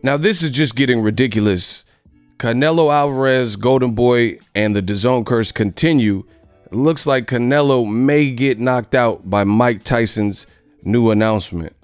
Now this is just getting ridiculous. Canelo Alvarez, Golden Boy, and the DAZN curse continue. It looks like Canelo may get knocked out by Mike Tyson's new announcement.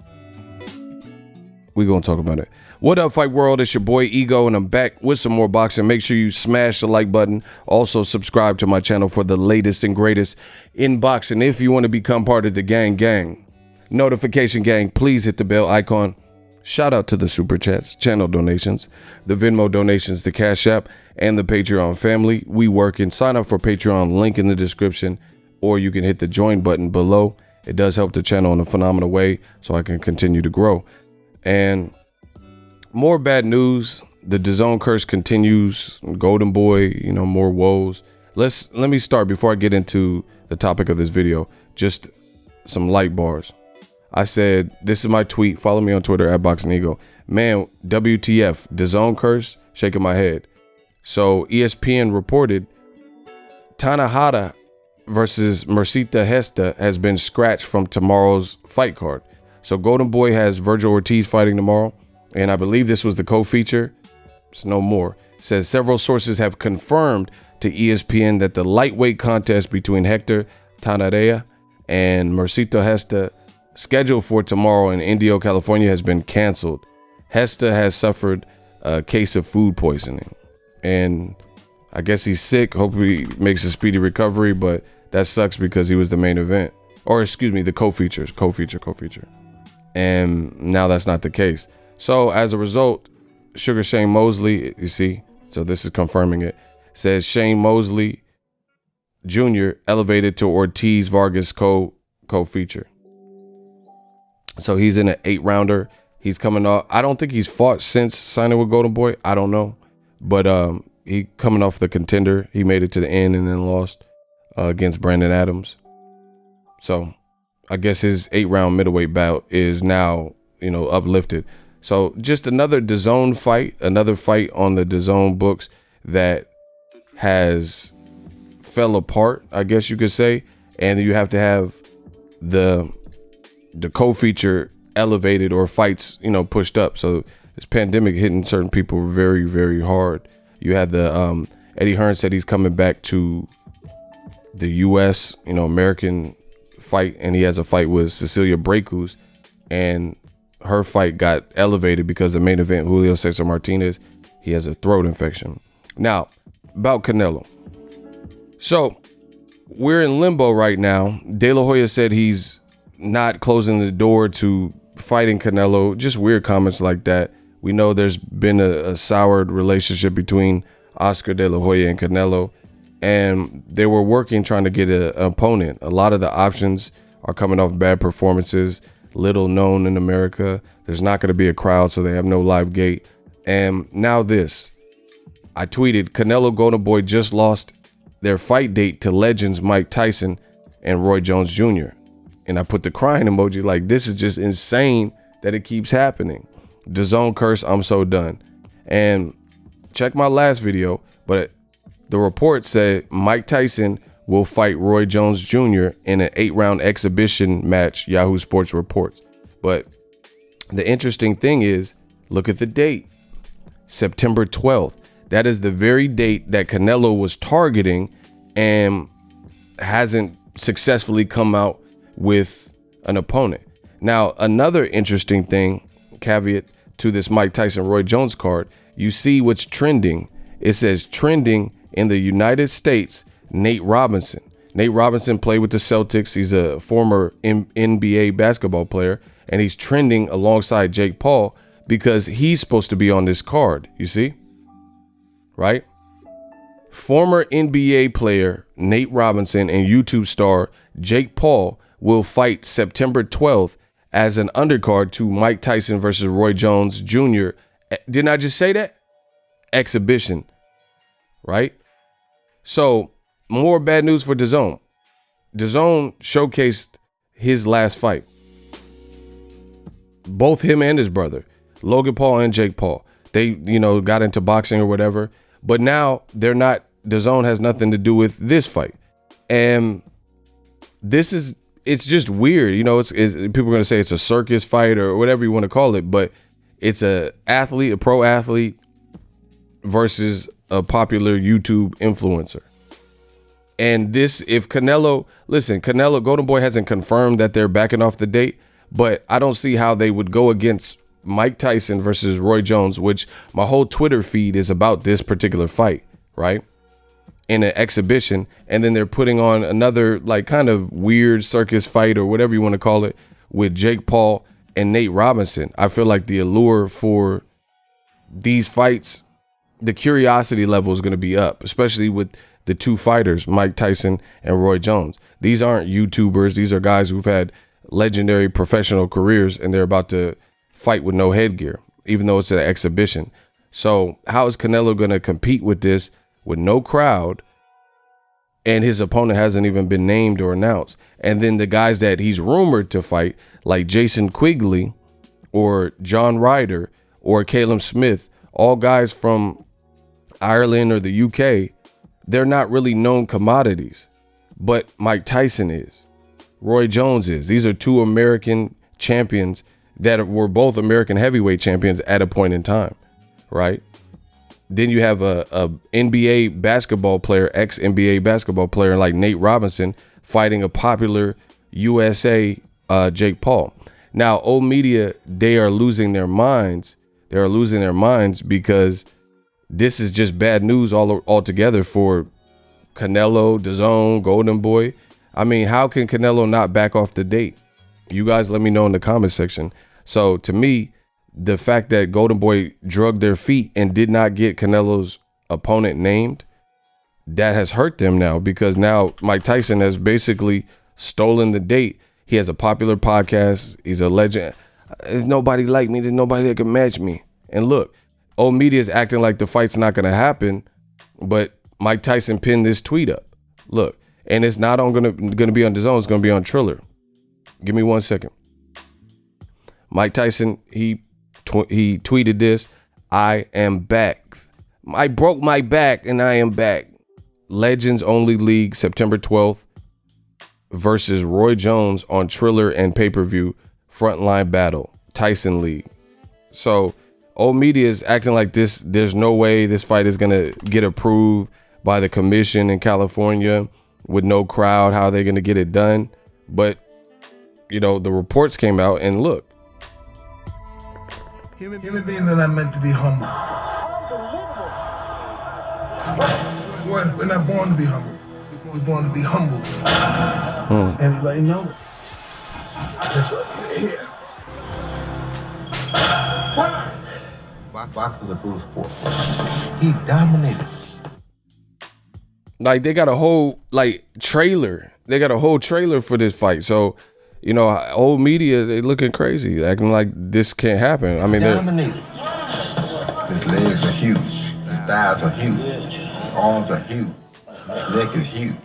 We're going to talk about it. What up, Fight World? It's your boy Ego, and I'm back with some more boxing. Make sure you smash the like button. Also, subscribe to my channel for the latest and greatest in boxing. If you want to become part of the gang, notification gang, please hit the bell icon. Shout out to the Super Chats, channel donations, the Venmo donations, the Cash App, and the Patreon family. We work and sign up for Patreon, link in the description, or you can hit the join button below. It does help the channel in a phenomenal way so I can continue to grow. And more bad news. The DAZN curse continues. Golden Boy, more woes. Let me start before I get into the topic of this video. Just some light bars. I said, this is my tweet. Follow me on Twitter at Boxingego. Man, WTF, DAZN curse, shaking my head. So ESPN reported Tanahata versus Mercita Hesta has been scratched from tomorrow's fight card. So Golden Boy has Virgil Ortiz fighting tomorrow. And I believe this was the co-feature. It's no more. Says several sources have confirmed to ESPN that the lightweight contest between Hector Tanarea and Mercito Hesta, scheduled for tomorrow in Indio, California, has been canceled. Hesta has suffered a case of food poisoning, and I guess he's sick. Hopefully he makes a speedy recovery, but that sucks because he was the main event, or excuse me, the co-feature. And now that's not the case. So as a result, Sugar Shane Mosley, you see, so this is confirming it, says Shane Mosley Jr. elevated to Ortiz Vargas co-feature. So he's in an 8-rounder. He's coming off. I don't think he's fought since signing with Golden Boy. I don't know. But he coming off the contender. He made it to the end and then lost against Brandon Adams. So I guess his 8-round middleweight bout is now, uplifted. So just another DAZN fight, another fight on the DAZN books that has fell apart, I guess you could say. And you have to have the co-feature elevated or fights, pushed up. So this pandemic hitting certain people very, very hard. You had the Eddie Hearn said he's coming back to the US, American fight, and he has a fight with Cecilia Brækhus, and her fight got elevated because the main event, Julio Cesar Martinez, he has a throat infection. Now, about Canelo. So we're in limbo right now. De La Hoya said he's not closing the door to fighting Canelo. Just weird comments like that. We know there's been a soured relationship between Oscar De La Hoya and Canelo, and they were working trying to get an opponent. A lot of the options are coming off bad performances, little known in America. There's not going to be a crowd, so they have no live gate. And now this. I tweeted, Canelo Golden Boy just lost their fight date to Legends Mike Tyson and Roy Jones Jr. And I put the crying emoji, like, this is just insane that it keeps happening. DAZN curse, I'm so done. And check my last video, but the report said Mike Tyson will fight Roy Jones Jr. in an 8-round exhibition match, Yahoo Sports reports. But the interesting thing is, look at the date, September 12th. That is the very date that Canelo was targeting and hasn't successfully come out with an opponent. Now, another interesting thing, caveat to this Mike Tyson Roy Jones card, you see what's trending. It says trending in the United States, Nate Robinson. Nate Robinson played with the Celtics. He's a former NBA basketball player, and he's trending alongside Jake Paul because he's supposed to be on this card, you see? Right? Former NBA player Nate Robinson and YouTube star Jake Paul will fight September 12th as an undercard to Mike Tyson versus Roy Jones Jr. Didn't I just say that? Exhibition, right? So more bad news for DAZN. DAZN showcased his last fight. Both him and his brother, Logan Paul and Jake Paul. They, got into boxing or whatever, but now they're not, DAZN has nothing to do with this fight. And it's just weird. It's people are going to say it's a circus fight or whatever you want to call it, but It's a pro athlete versus a popular YouTube influencer. And this, if Canelo, Golden Boy hasn't confirmed that they're backing off the date, but I don't see how they would go against Mike Tyson versus Roy Jones, which my whole Twitter feed is about this particular fight, right? In an exhibition. And then they're putting on another like kind of weird circus fight or whatever you want to call it with Jake Paul and Nate Robinson. I feel like the allure for these fights, the curiosity level is going to be up, especially with the two fighters, Mike Tyson and Roy Jones. These aren't YouTubers. These are guys who've had legendary professional careers, and they're about to fight with no headgear, even though it's an exhibition. So how is Canelo going to compete with this with no crowd, and his opponent hasn't even been named or announced? And then the guys that he's rumored to fight, like Jason Quigley or John Ryder or Caleb Smith, all guys from Ireland or the UK, they're not really known commodities, but Mike Tyson is, Roy Jones is. These are two American champions that were both American heavyweight champions at a point in time, right? Then you have a NBA basketball player, ex-NBA basketball player like Nate Robinson fighting a popular USA Jake Paul. Now, old media, they are losing their minds. They are losing their minds because this is just bad news altogether for Canelo, DAZN, Golden Boy. I mean, how can Canelo not back off the date? You guys let me know in the comment section. So to me, the fact that Golden Boy drugged their feet and did not get Canelo's opponent named, that has hurt them now, because now Mike Tyson has basically stolen the date. He has a popular podcast. He's a legend. There's nobody like me. There's nobody that can match me. And look, old media is acting like the fight's not going to happen, but Mike Tyson pinned this tweet up. Look, and it's not going to be on DAZN. It's going to be on Triller. Give me 1 second. Mike Tyson, he tweeted this: "I am back. I broke my back and I am back. Legends Only League, September 12th versus Roy Jones on Triller and pay-per-view. Frontline battle, Tyson League." So old media is acting like this. There's no way this fight is going to get approved by the commission in California with no crowd. How are they going to get it done? But, you know, the reports came out, and look. Human beings are not meant to be humble. We're not born to be humble. We're born to be humble. Everybody knows it. That's why you're here. Boxing is a full sport. He dominated. Like, they got a whole trailer. They got a whole trailer for this fight. So, you know, old media, they looking crazy, acting like this can't happen. I mean, dominated. His legs are huge. His thighs are huge. His arms are huge. His neck is huge.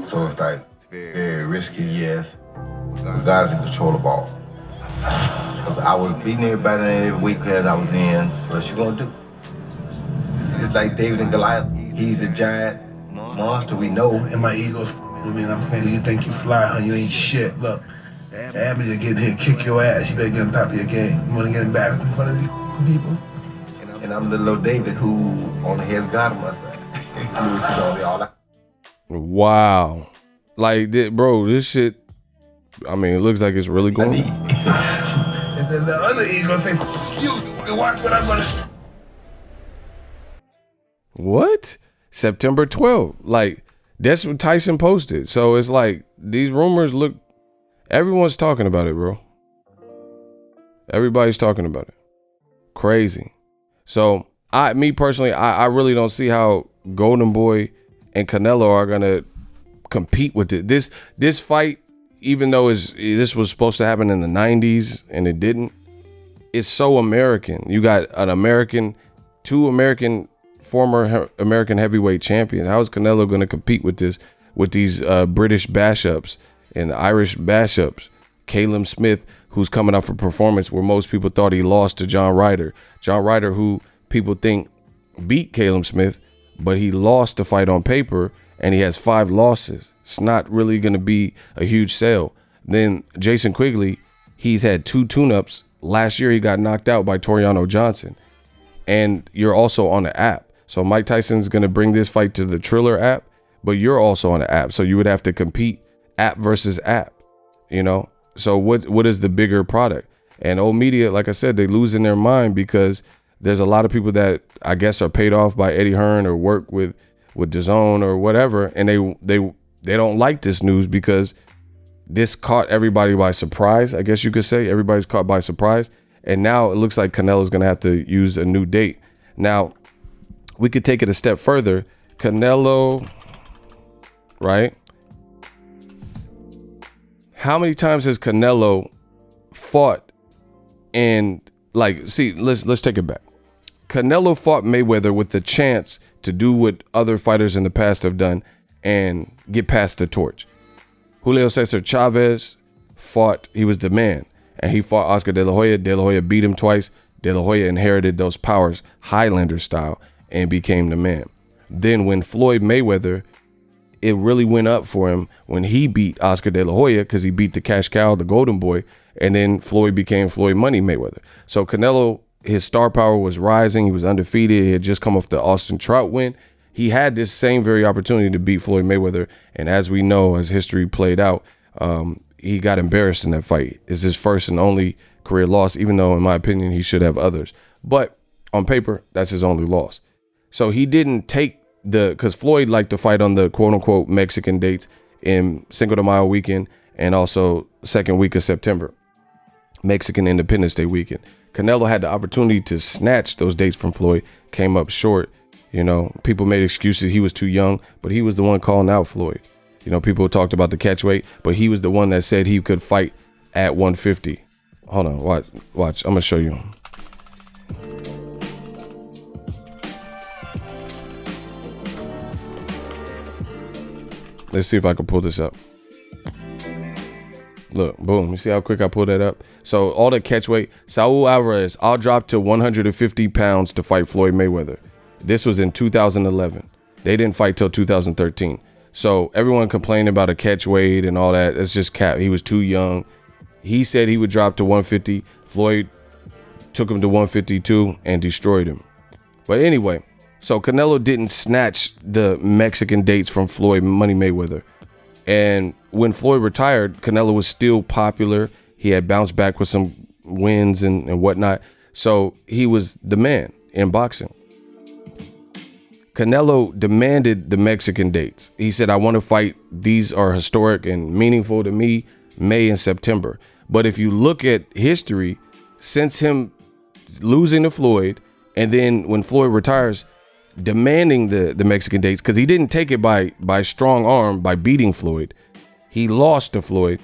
So it's like very risky, yes. God is in control of all. Because I was beating everybody in every weight class I was in. So what you gonna do? It's like David and Goliath. He's a giant monster, we know. And my ego's, I mean, I'm saying, you think you fly, huh? You ain't shit. Look, Abby will get here, kick your ass. You better get on top of your game. You wanna get embarrassed in front of these people? And I'm the little David who only has God on my side. Which is only all I. Wow. Like, bro, this shit, I mean, it looks like it's really going on. And then the other ego say, you watch what I'm gonna. What? September 12th. Like, that's what Tyson posted. So it's like, these rumors look, everyone's talking about it, bro. Everybody's talking about it. Crazy. So me personally, I really don't see how Golden Boy and Canelo are gonna compete with it. This fight, even though this was supposed to happen in the 90s and it didn't, it's so American. You got two former American heavyweight champions. How is Canelo going to compete with these British bash-ups and Irish bash-ups? Caleb Smith, who's coming off a performance where most people thought he lost to John Ryder. John Ryder, who people think beat Caleb Smith, but he lost the fight on paper, and he has 5 losses. It's not really going to be a huge sale. Then Jason Quigley, he's had 2 tune-ups last year he got knocked out by Toriano Johnson. And you're also on the app. So Mike Tyson's going to bring this fight to the Triller app, but you're also on the app. So you would have to compete app versus app, you know? So what is the bigger product? And old media, like I said, they losing their mind because there's a lot of people that I guess are paid off by Eddie Hearn or work with DAZN or whatever. And they don't like this news because this caught everybody by surprise. I guess you could say everybody's caught by surprise. And now it looks like Canelo's going to have to use a new date. Now, we could take it a step further. Canelo, right? How many times has Canelo fought and let's take it back. Canelo fought Mayweather with the chance to do what other fighters in the past have done and get past the torch. Julio Cesar Chavez fought, he was the man, and he fought Oscar De La Hoya. De La Hoya beat him twice. De La Hoya inherited those powers, Highlander style, and became the man. Then when Floyd Mayweather, it really went up for him when he beat Oscar De La Hoya because he beat the cash cow, the golden boy, and then Floyd became Floyd Money Mayweather. So Canelo, his star power was rising. He was undefeated. He had just come off the Austin Trout win. He had this same very opportunity to beat Floyd Mayweather. And as we know, as history played out, he got embarrassed in that fight. It's his first and only career loss, even though, in my opinion, he should have others. But on paper, that's his only loss. So he didn't take because Floyd liked to fight on the quote unquote Mexican dates in Cinco de Mayo weekend and also second week of September, Mexican Independence Day weekend. Canelo had the opportunity to snatch those dates from Floyd, came up short. You know, people made excuses. He was too young, but he was the one calling out Floyd. You know, people talked about the catch weight, but he was the one that said he could fight at 150. Hold on, watch. I'm gonna show you. Let's see if I can pull this up. Look, boom. You see how quick I pulled that up? So all the catch weight. Saul Alvarez, I'll drop to 150 pounds to fight Floyd Mayweather. This was in 2011. They didn't fight till 2013. So everyone complaining about a catch weight and all that, it's just cap. He was too young. He said he would drop to 150. Floyd took him to 152 and destroyed him. But anyway, so Canelo didn't snatch the Mexican dates from Floyd Money Mayweather. And when Floyd retired, Canelo was still popular. He had bounced back with some wins and whatnot. So he was the man in boxing. Canelo demanded the Mexican dates. He said, I want to fight. These are historic and meaningful to me, May and September. But if you look at history, since him losing to Floyd, and then when Floyd retires, demanding the Mexican dates, because he didn't take it by strong arm, by beating Floyd. He lost to Floyd,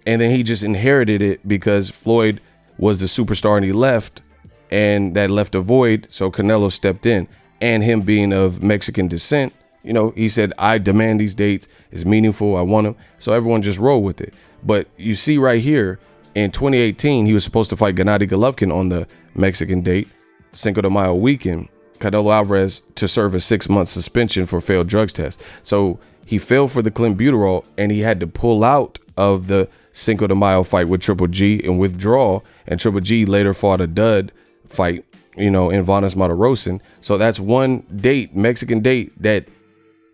and then he just inherited it because Floyd was the superstar and he left, and that left a void, so Canelo stepped in. And him being of Mexican descent, you know, he said, I demand these dates. It's meaningful. I want them. So everyone just rolled with it. But you see right here, in 2018, he was supposed to fight Gennady Golovkin on the Mexican date, Cinco de Mayo weekend. Canelo Alvarez to serve a 6-month suspension for failed drugs test. So he failed for the clenbuterol and he had to pull out of the Cinco de Mayo fight with Triple G and withdraw. And Triple G later fought a dud fight, you know, in Vanes Matarosin. So that's one date, Mexican date, that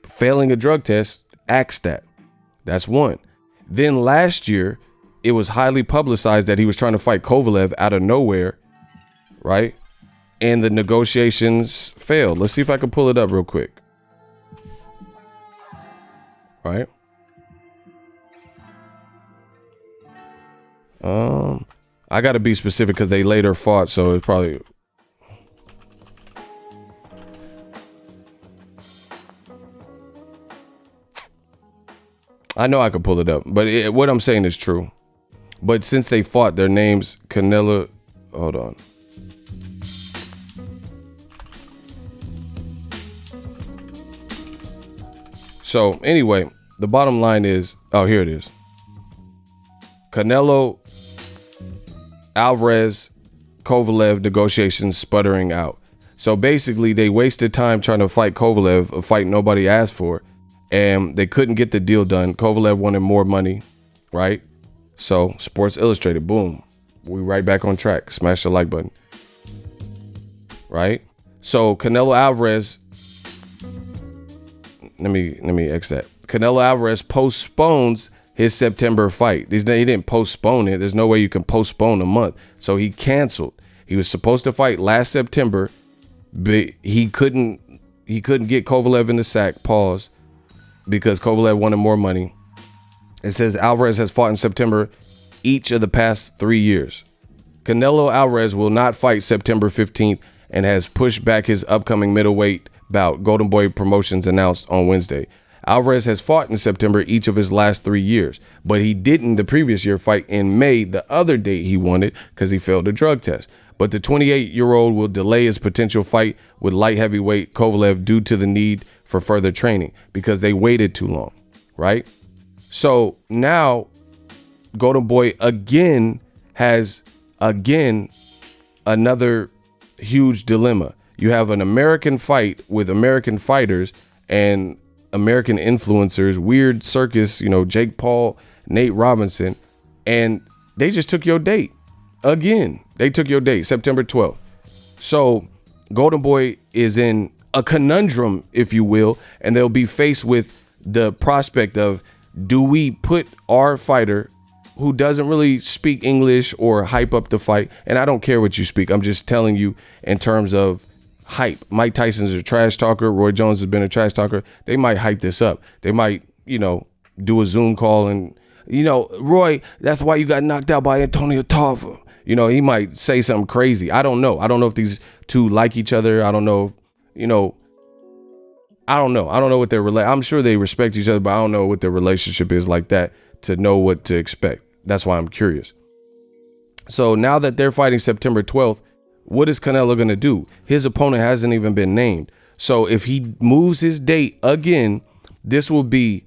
failing a drug test acts that. That's one. Then last year, it was highly publicized that he was trying to fight Kovalev out of nowhere, right? And the negotiations failed. Let's see if I can pull it up real quick. Right? I got to be specific because they later fought, so it's probably... I know I could pull it up, but what I'm saying is true. But since they fought, their names, Canelo... Hold on. So anyway, the bottom line is, oh, here it is. Canelo, Alvarez, Kovalev negotiations sputtering out. So basically they wasted time trying to fight Kovalev, a fight nobody asked for, and they couldn't get the deal done. Kovalev wanted more money, right? So Sports Illustrated, boom, We right back on track. Smash the like button. Right? So Canelo Alvarez, let me X that. Canelo Alvarez postpones his September fight. He didn't postpone it. There's no way you can postpone a month. So he canceled. He was supposed to fight last September, but he couldn't get Kovalev in the sack, pause, because Kovalev wanted more money. It says Alvarez has fought in September each of the past 3 years. Canelo Alvarez will not fight September 15th and has pushed back his upcoming middleweight bout, Golden Boy Promotions announced on Wednesday. Alvarez has fought in September each of his last 3 years, but he didn't the previous year fight in May, the other date he wanted, because he failed a drug test. But the 28-year-old will delay his potential fight with light heavyweight Kovalev due to the need for further training because they waited too long, right? So now Golden Boy again has another huge dilemma. You have an American fight with American fighters and American influencers, weird circus, Jake Paul, Nate Robinson, and they just took your date. Again, they took your date, September 12th. So Golden Boy is in a conundrum, if you will, and they'll be faced with the prospect of, do we put our fighter who doesn't really speak English or hype up the fight? And I don't care what you speak. I'm just telling you in terms of hype. Mike Tyson's a trash talker. Roy Jones has been a trash talker. They might hype this up. They might, do a Zoom call and, Roy, that's why you got knocked out by Antonio Tarver. He might say something crazy. I don't know. I don't know if these two like each other. I don't know if, I don't know. I don't know what their I'm sure they respect each other, but I don't know what their relationship is like that to know what to expect. That's why I'm curious. So now that they're fighting September 12th, what is Canelo going to do? His opponent hasn't even been named. So if he moves his date again, this will be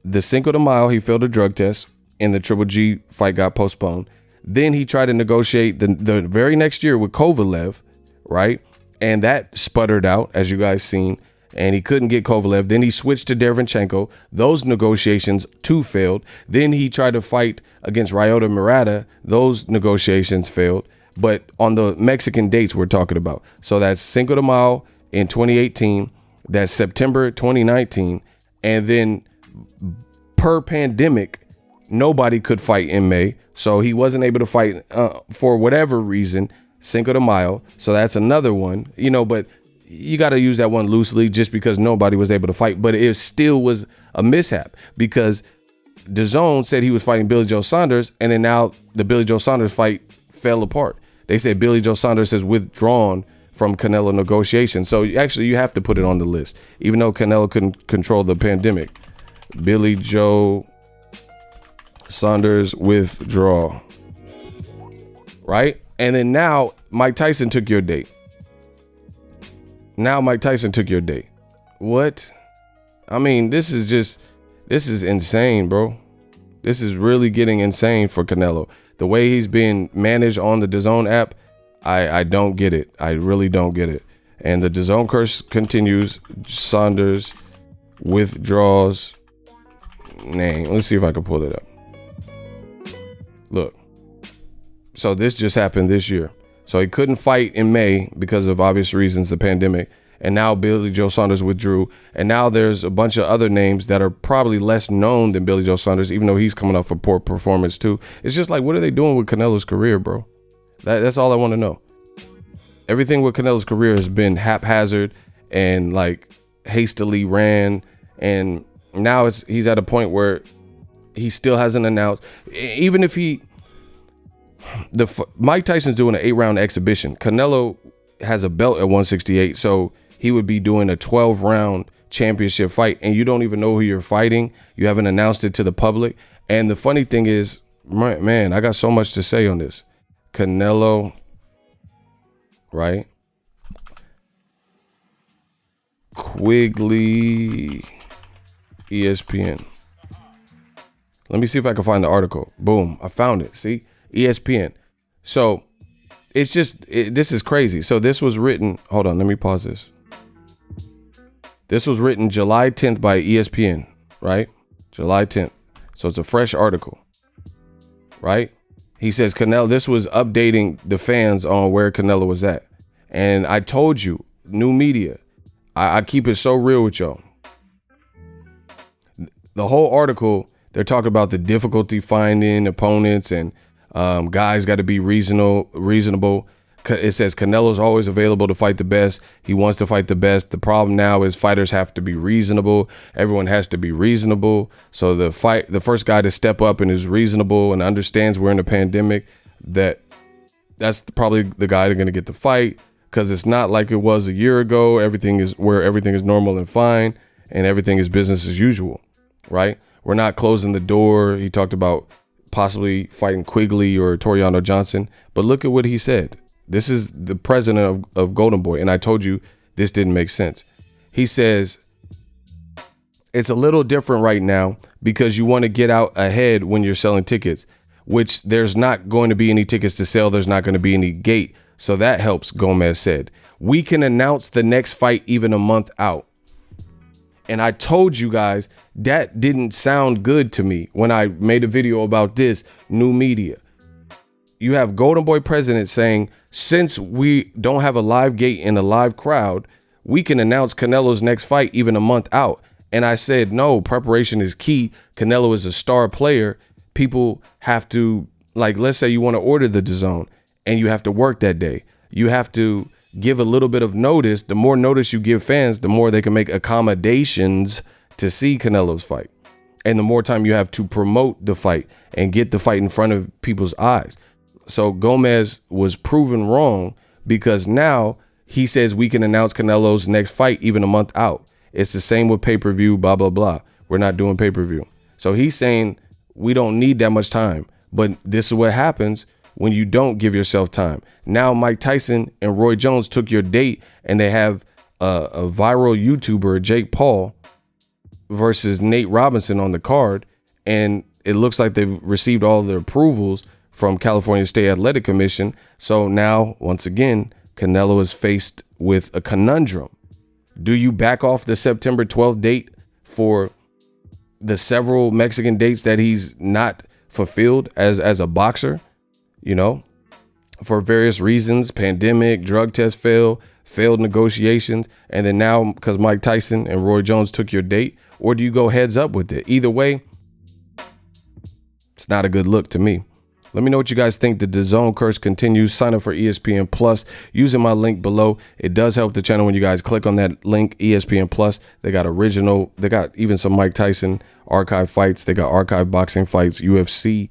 the Cinco de Mayo. He failed a drug test and the Triple G fight got postponed. Then he tried to negotiate the very next year with Kovalev, right? And that sputtered out, as you guys seen, and he couldn't get Kovalev. Then he switched to Derevyanchenko. Those negotiations too failed. Then he tried to fight against Ryota Murata. Those negotiations failed. But on the Mexican dates we're talking about. So that's Cinco de Mayo in 2018. That's September 2019. And then per pandemic, nobody could fight in May. So he wasn't able to fight for whatever reason, Cinco de Mayo. So that's another one, but you got to use that one loosely just because nobody was able to fight. But it still was a mishap because DAZN said he was fighting Billy Joe Saunders. And then now the Billy Joe Saunders fight fell apart. They said Billy Joe Saunders has withdrawn from Canelo negotiations. So actually you have to put it on the list, even though Canelo couldn't control the pandemic. Billy Joe Saunders withdraw. Right? And then now Mike Tyson took your date. What? I mean, this is insane, bro. This is really getting insane for Canelo. The way he's being managed on the DAZN app, I don't get it. I really don't get it. And the DAZN curse continues. Saunders withdraws name. Let's see if I can pull it up. Look. So this just happened this year. So he couldn't fight in May because of obvious reasons, the pandemic. And now Billy Joe Saunders withdrew. And now there's a bunch of other names that are probably less known than Billy Joe Saunders, even though he's coming off a poor performance too. It's just like, what are they doing with Canelo's career, bro? That's all I want to know. Everything with Canelo's career has been haphazard and like hastily ran. And now he's at a point where he still hasn't announced. Even if Mike Tyson's doing an 8-round exhibition. Canelo has a belt at 168, so he would be doing a 12-round championship fight, and you don't even know who you're fighting. You haven't announced it to the public. And the funny thing is, man, I got so much to say on this. Canelo, right? Quigley, ESPN. Let me see if I can find the article. Boom, I found it. See? ESPN. So it's just, this is crazy. So this was written, hold on, let me pause this. This was written July 10th by ESPN, right? July 10th. So it's a fresh article, right? He says Canelo, this was updating the fans on where Canelo was at. And I told you, new media, I keep it so real with y'all. The whole article, they're talking about the difficulty finding opponents and guys got to be reasonable. It says Canelo's always available to fight the best. He wants to fight the best. The problem now is fighters have to be reasonable. Everyone has to be reasonable. So the first guy to step up and is reasonable and understands we're in a pandemic, that's probably the guy that's going to get the fight, because it's not like it was a year ago. Everything is normal and fine and everything is business as usual, right? We're not closing the door. He talked about possibly fighting Quigley or Toriano Johnson, but look at what he said. This is the president of Golden Boy, and I told you this didn't make sense. He says, it's a little different right now because you want to get out ahead when you're selling tickets, which there's not going to be any tickets to sell. There's not going to be any gate. So that helps, Gomez said. We can announce the next fight even a month out. And I told you guys that didn't sound good to me when I made a video about this new media. You have Golden Boy president saying, since we don't have a live gate and a live crowd, we can announce Canelo's next fight even a month out. And I said, no, preparation is key. Canelo is a star player. People have to, like, let's say you want to order the DAZN and you have to work that day. You have to give a little bit of notice. The more notice you give fans, the more they can make accommodations to see Canelo's fight. And the more time you have to promote the fight and get the fight in front of people's eyes. So Gomez was proven wrong, because now he says we can announce Canelo's next fight even a month out. It's the same with pay-per-view, blah, blah, blah. We're not doing pay-per-view. So he's saying we don't need that much time. But this is what happens when you don't give yourself time. Now Mike Tyson and Roy Jones took your date, and they have a viral YouTuber, Jake Paul, versus Nate Robinson on the card. And it looks like they've received all the approvals from California State Athletic Commission. So now, once again, Canelo is faced with a conundrum. Do you back off the September 12th date for the several Mexican dates that he's not fulfilled as a boxer, you know, for various reasons, pandemic, drug test failed negotiations, and then now because Mike Tyson and Roy Jones took your date? Or do you go heads up with it? Either way, it's not a good look to me. Let me know what you guys think. The DAZN curse continues. Sign up for ESPN Plus using my link below. It does help the channel when you guys click on that link, ESPN Plus. They got they got even some Mike Tyson archive fights. They got archive boxing fights, UFC,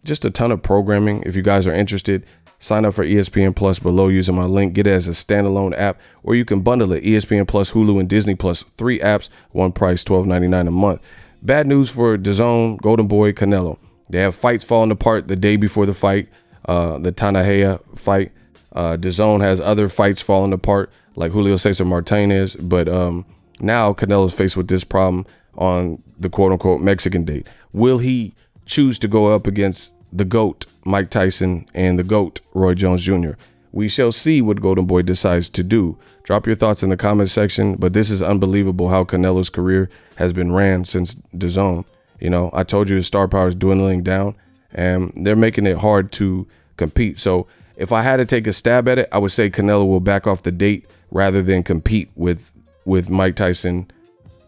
just a ton of programming. If you guys are interested, sign up for ESPN Plus below using my link. Get it as a standalone app, or you can bundle it. ESPN Plus, Hulu, and Disney Plus. 3 apps, one price, $12.99 a month. Bad news for DAZN, Golden Boy, Canelo. They have fights falling apart the day before the fight, the Tanahea fight. DAZN has other fights falling apart, like Julio Cesar Martinez. But now Canelo's faced with this problem on the quote-unquote Mexican date. Will he choose to go up against the GOAT, Mike Tyson, and the GOAT, Roy Jones Jr.? We shall see what Golden Boy decides to do. Drop your thoughts in the comment section. But this is unbelievable how Canelo's career has been ran since DAZN. You know, I told you his star power is dwindling down, and they're making it hard to compete. So if I had to take a stab at it, I would say Canelo will back off the date rather than compete with Mike Tyson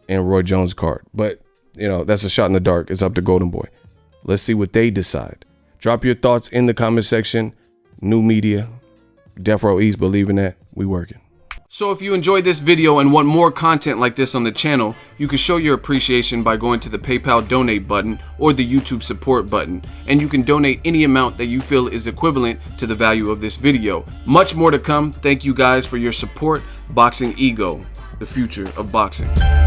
and Roy Jones card. But, you know, that's a shot in the dark. It's up to Golden Boy. Let's see what they decide. Drop your thoughts in the comment section. New media, Death Row East, believe in that. We working. So if you enjoyed this video and want more content like this on the channel, you can show your appreciation by going to the PayPal donate button or the YouTube support button, and you can donate any amount that you feel is equivalent to the value of this video. Much more to come. Thank you guys for your support. Boxing Ego, the future of boxing.